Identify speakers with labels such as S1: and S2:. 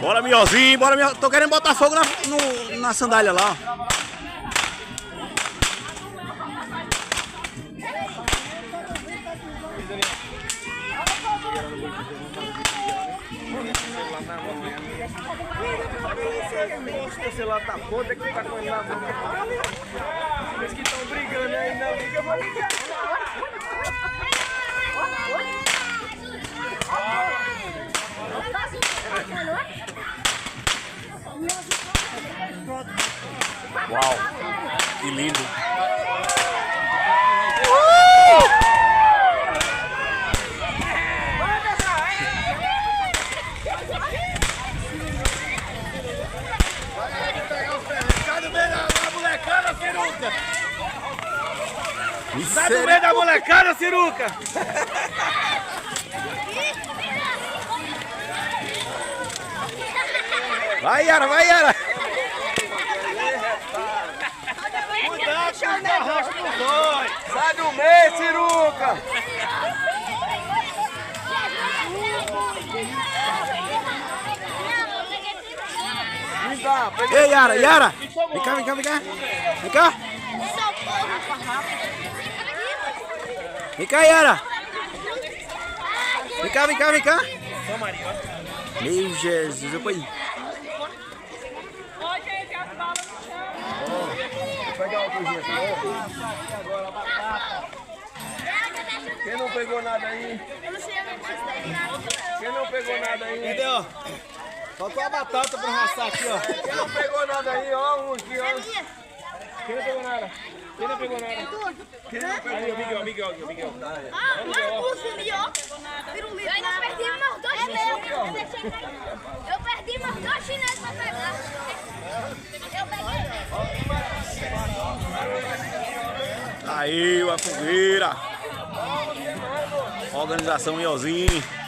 S1: Bora, Miozinho, bora, Miozinho. Tô querendo botar fogo na sandália lá, ó.
S2: O celular tá podre, tem que ficar com ele na mão. Eles que estão brigando aí, não liga, eu vou ligar.
S1: Uau, que lindo.
S2: Sai do meio da molecada, Ciruca!
S1: Vai, Yara, vai, Yara!
S2: Cuidado, que eu arrasto os dois! Sai do meio, Ciruca!
S1: Ei, Yara, Yara! Vem cá, vem cá, vem cá! Vem cá! Vem cá, Yara! Vem cá, vem cá, vem cá! Meu Jesus, eu fui.
S2: Quem não pegou nada aí? Quem não pegou nada aí?
S3: Cadê, ó? Faltou a batata pra raçar aqui, ó.
S2: Quem não pegou nada aí, ó? Um aqui, ó. Quem não pegou nada? Quem não pegou nada? Quem não pegou nada? Miguel.
S4: Ah, Marcos, Miguel. Pirulito. Eu ainda perdi meus dois chineses. Eu perdi meus dois chineses pra pegar. Eu peguei.
S1: Aí, a fogueira. Organização Miozinho.